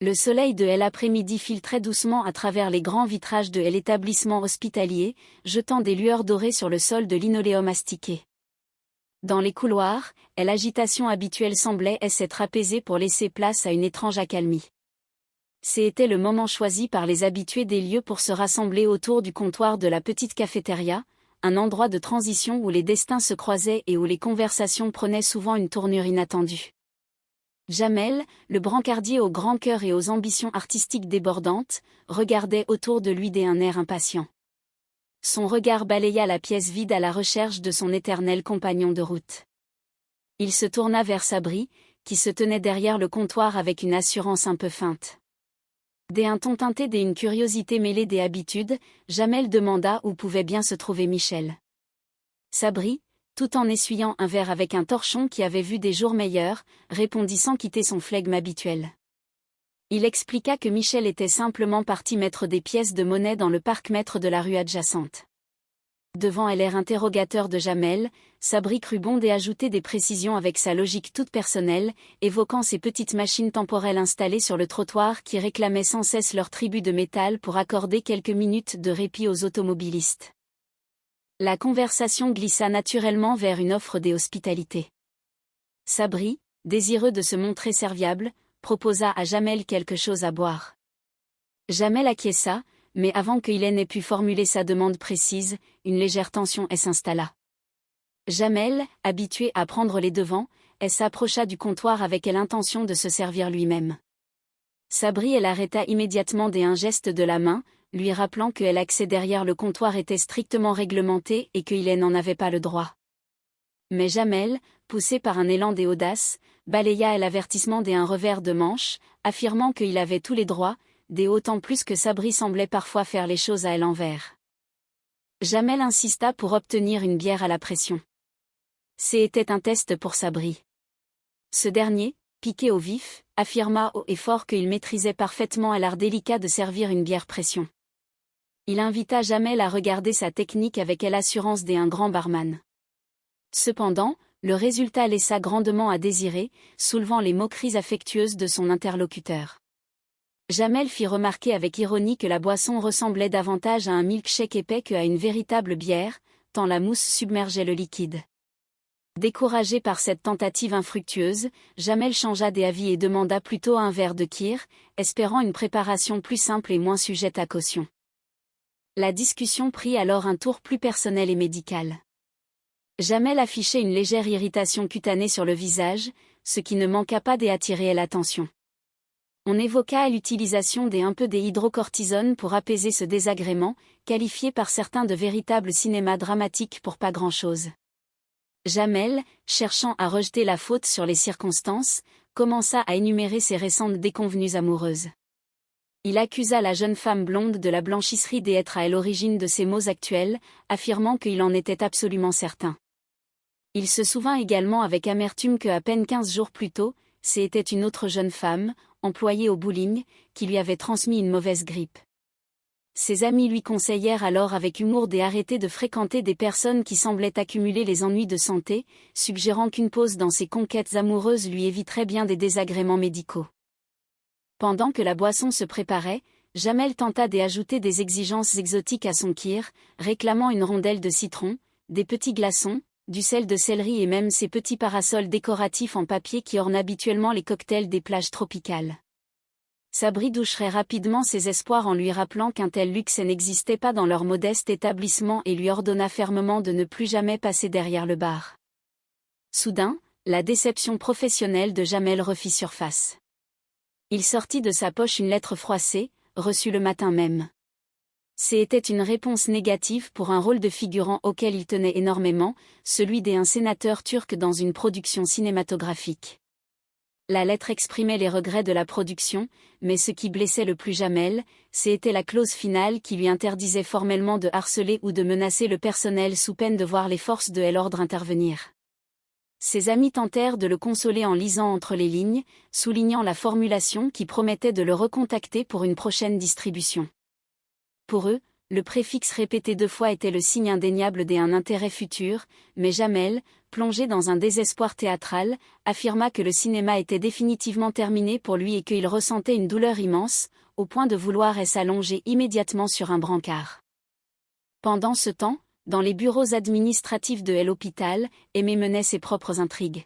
Le soleil de l'après-midi filtrait doucement à travers les grands vitrages de l'établissement hospitalier, jetant des lueurs dorées sur le sol de linoléum astiqué. Dans les couloirs, l'agitation habituelle semblait s'être apaisée pour laisser place à une étrange accalmie. C'était le moment choisi par les habitués des lieux pour se rassembler autour du comptoir de la petite cafétéria, un endroit de transition où les destins se croisaient et où les conversations prenaient souvent une tournure inattendue. Jamel, le brancardier au grand cœur et aux ambitions artistiques débordantes, regardait autour de lui d'un air impatient. Son regard balaya la pièce vide à la recherche de son éternel compagnon de route. Il se tourna vers Sabri, qui se tenait derrière le comptoir avec une assurance un peu feinte. D'un ton teinté d'une curiosité mêlée des habitudes, Jamel demanda où pouvait bien se trouver Michel. Sabri, tout en essuyant un verre avec un torchon qui avait vu des jours meilleurs, répondit sans quitter son flegme habituel. Il expliqua que Michel était simplement parti mettre des pièces de monnaie dans le parc-mètre de la rue adjacente. Devant l'air interrogateur de Jamel, Sabri crut bon d'ajouter des précisions avec sa logique toute personnelle, évoquant ces petites machines temporelles installées sur le trottoir qui réclamaient sans cesse leur tribut de métal pour accorder quelques minutes de répit aux automobilistes. La conversation glissa naturellement vers une offre des hospitalités. Sabri, désireux de se montrer serviable, proposa à Jamel quelque chose à boire. Jamel acquiesça, mais avant qu'il n'ait pu formuler sa demande précise, une légère tension s'installa. Jamel, habitué à prendre les devants, s'approcha du comptoir avec l'intention de se servir lui-même. Sabri l'arrêta immédiatement d'un geste de la main, lui rappelant que l'accès derrière le comptoir était strictement réglementé et qu'il n'en avait pas le droit. Mais Jamel, poussé par un élan d'audace, balaya l'avertissement d'un revers de manche, affirmant qu'il avait tous les droits, d'autant plus que Sabri semblait parfois faire les choses à l'envers. Jamel insista pour obtenir une bière à la pression. C'était un test pour Sabri. Ce dernier, piqué au vif, affirma haut et fort qu'il maîtrisait parfaitement l'art délicat de servir une bière pression. Il invita Jamel à regarder sa technique avec l'assurance d'un grand barman. Cependant, le résultat laissa grandement à désirer, soulevant les moqueries affectueuses de son interlocuteur. Jamel fit remarquer avec ironie que la boisson ressemblait davantage à un milkshake épais qu'à une véritable bière, tant la mousse submergeait le liquide. Découragé par cette tentative infructueuse, Jamel changea d'avis et demanda plutôt un verre de kir, espérant une préparation plus simple et moins sujette à caution. La discussion prit alors un tour plus personnel et médical. Jamel affichait une légère irritation cutanée sur le visage, ce qui ne manqua pas d'attirer l'attention. On évoqua l'utilisation des hydrocortisone pour apaiser ce désagrément, qualifié par certains de véritable cinéma dramatique pour pas grand-chose. Jamel, cherchant à rejeter la faute sur les circonstances, commença à énumérer ses récentes déconvenues amoureuses. Il accusa la jeune femme blonde de la blanchisserie d'être à l'origine de ses maux actuels, affirmant qu'il en était absolument certain. Il se souvint également avec amertume que à peine 15 jours plus tôt, c'était une autre jeune femme, employée au bowling, qui lui avait transmis une mauvaise grippe. Ses amis lui conseillèrent alors avec humour d'arrêter de fréquenter des personnes qui semblaient accumuler les ennuis de santé, suggérant qu'une pause dans ses conquêtes amoureuses lui éviterait bien des désagréments médicaux. Pendant que la boisson se préparait, Jamel tenta d'ajouter des exigences exotiques à son kir, réclamant une rondelle de citron, des petits glaçons, du sel de céleri et même ces petits parasols décoratifs en papier qui ornent habituellement les cocktails des plages tropicales. Sabri doucherait rapidement ses espoirs en lui rappelant qu'un tel luxe n'existait pas dans leur modeste établissement et lui ordonna fermement de ne plus jamais passer derrière le bar. Soudain, la déception professionnelle de Jamel refit surface. Il sortit de sa poche une lettre froissée, reçue le matin même. C'était une réponse négative pour un rôle de figurant auquel il tenait énormément, celui d'un sénateur turc dans une production cinématographique. La lettre exprimait les regrets de la production, mais ce qui blessait le plus Jamel, c'était la clause finale qui lui interdisait formellement de harceler ou de menacer le personnel sous peine de voir les forces de l'ordre intervenir. Ses amis tentèrent de le consoler en lisant entre les lignes, soulignant la formulation qui promettait de le recontacter pour une prochaine distribution. Pour eux, le préfixe répété 2 fois était le signe indéniable d'un intérêt futur, mais Jamel, plongé dans un désespoir théâtral, affirma que le cinéma était définitivement terminé pour lui et qu'il ressentait une douleur immense, au point de vouloir s'allonger immédiatement sur un brancard. Pendant ce temps, dans les bureaux administratifs de l'hôpital, Aimé menait ses propres intrigues.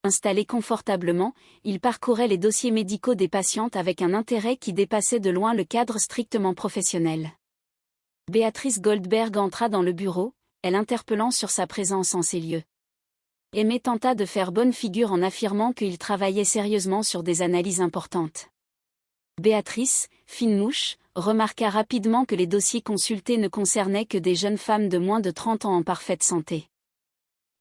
Installé confortablement, il parcourait les dossiers médicaux des patientes avec un intérêt qui dépassait de loin le cadre strictement professionnel. Béatrice Goldberg entra dans le bureau, elle interpellant sur sa présence en ces lieux. Aimé tenta de faire bonne figure en affirmant qu'il travaillait sérieusement sur des analyses importantes. Béatrice, fine mouche, remarqua rapidement que les dossiers consultés ne concernaient que des jeunes femmes de moins de 30 ans en parfaite santé.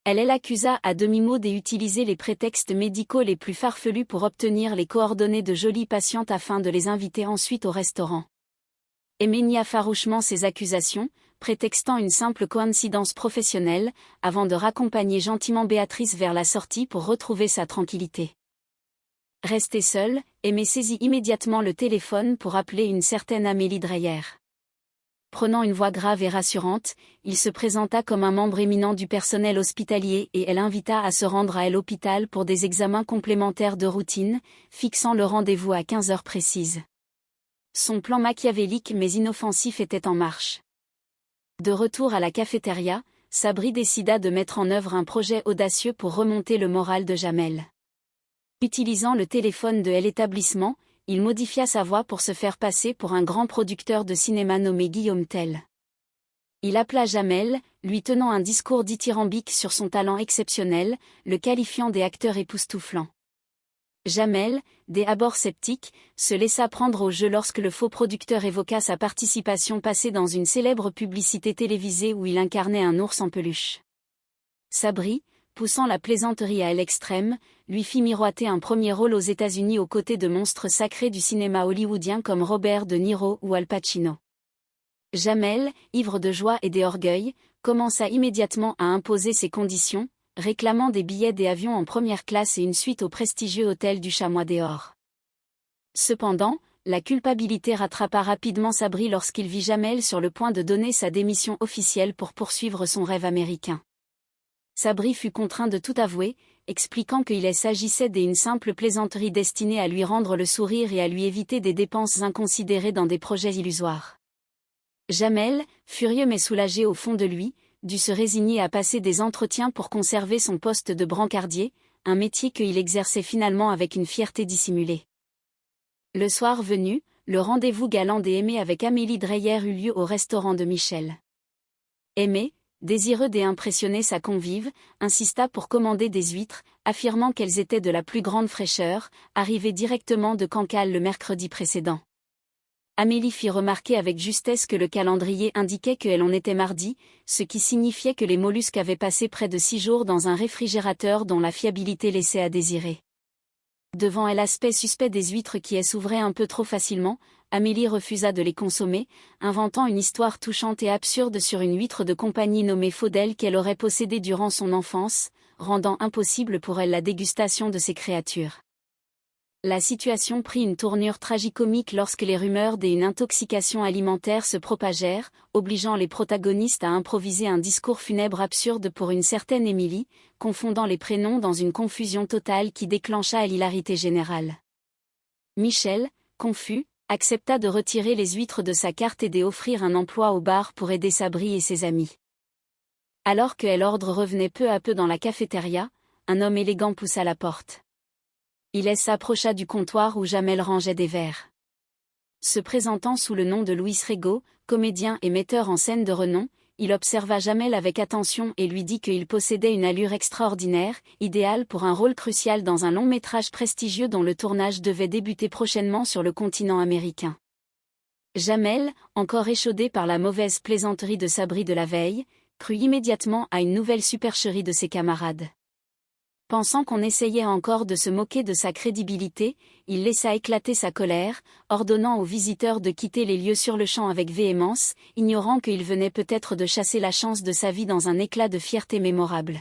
Elle l'accusa à demi-mot d'utiliser les prétextes médicaux les plus farfelus pour obtenir les coordonnées de jolies patientes afin de les inviter ensuite au restaurant. Aimé nia farouchement ces accusations, prétextant une simple coïncidence professionnelle, avant de raccompagner gentiment Béatrice vers la sortie pour retrouver sa tranquillité. Resté seul, Aimé saisit immédiatement le téléphone pour appeler une certaine Amélie Dreyer. Prenant une voix grave et rassurante, il se présenta comme un membre éminent du personnel hospitalier et elle invita à se rendre à l'hôpital pour des examens complémentaires de routine, fixant le rendez-vous à 15 heures précises. Son plan machiavélique mais inoffensif était en marche. De retour à la cafétéria, Sabri décida de mettre en œuvre un projet audacieux pour remonter le moral de Jamel. Utilisant le téléphone de l'établissement, il modifia sa voix pour se faire passer pour un grand producteur de cinéma nommé Guillaume Tell. Il appela Jamel, lui tenant un discours dithyrambique sur son talent exceptionnel, le qualifiant des acteurs époustouflants. Jamel, des abords sceptiques, se laissa prendre au jeu lorsque le faux producteur évoqua sa participation passée dans une célèbre publicité télévisée où il incarnait un ours en peluche. Sabri, poussant la plaisanterie à l'extrême, lui fit miroiter un premier rôle aux États-Unis aux côtés de monstres sacrés du cinéma hollywoodien comme Robert De Niro ou Al Pacino. Jamel, ivre de joie et d'orgueil, commença immédiatement à imposer ses conditions, réclamant des billets d'avion en première classe et une suite au prestigieux hôtel du Chamois d'Or. Cependant, la culpabilité rattrapa rapidement Sabri lorsqu'il vit Jamel sur le point de donner sa démission officielle pour poursuivre son rêve américain. Sabri fut contraint de tout avouer, expliquant qu'il s'agissait d'une simple plaisanterie destinée à lui rendre le sourire et à lui éviter des dépenses inconsidérées dans des projets illusoires. Jamel, furieux mais soulagé au fond de lui, dut se résigner à passer des entretiens pour conserver son poste de brancardier, un métier qu'il exerçait finalement avec une fierté dissimulée. Le soir venu, le rendez-vous galant d'Aimé avec Amélie Dreyer eut lieu au restaurant de Michel. Aimé, désireux d'impressionner sa convive, insista pour commander des huîtres, affirmant qu'elles étaient de la plus grande fraîcheur, arrivées directement de Cancale le mercredi précédent. Amélie fit remarquer avec justesse que le calendrier indiquait qu'elle en était mardi, ce qui signifiait que les mollusques avaient passé près de 6 jours dans un réfrigérateur dont la fiabilité laissait à désirer. Devant l'aspect suspect des huîtres qui s'ouvraient un peu trop facilement, Amélie refusa de les consommer, inventant une histoire touchante et absurde sur une huître de compagnie nommée Faudel qu'elle aurait possédée durant son enfance, rendant impossible pour elle la dégustation de ces créatures. La situation prit une tournure tragicomique lorsque les rumeurs d'une intoxication alimentaire se propagèrent, obligeant les protagonistes à improviser un discours funèbre absurde pour une certaine Émilie, confondant les prénoms dans une confusion totale qui déclencha l'hilarité générale. Michel, confus, accepta de retirer les huîtres de sa carte et d'offrir un emploi au bar pour aider Sabri et ses amis. Alors que l'ordre revenait peu à peu dans la cafétéria, un homme élégant poussa la porte. Il s'approcha du comptoir où Jamel rangeait des verres. Se présentant sous le nom de Luis Rego, comédien et metteur en scène de renom, il observa Jamel avec attention et lui dit qu'il possédait une allure extraordinaire, idéale pour un rôle crucial dans un long-métrage prestigieux dont le tournage devait débuter prochainement sur le continent américain. Jamel, encore échaudé par la mauvaise plaisanterie de Sabri de la veille, crut immédiatement à une nouvelle supercherie de ses camarades. Pensant qu'on essayait encore de se moquer de sa crédibilité, il laissa éclater sa colère, ordonnant aux visiteurs de quitter les lieux sur-le-champ avec véhémence, ignorant qu'il venait peut-être de chasser la chance de sa vie dans un éclat de fierté mémorable.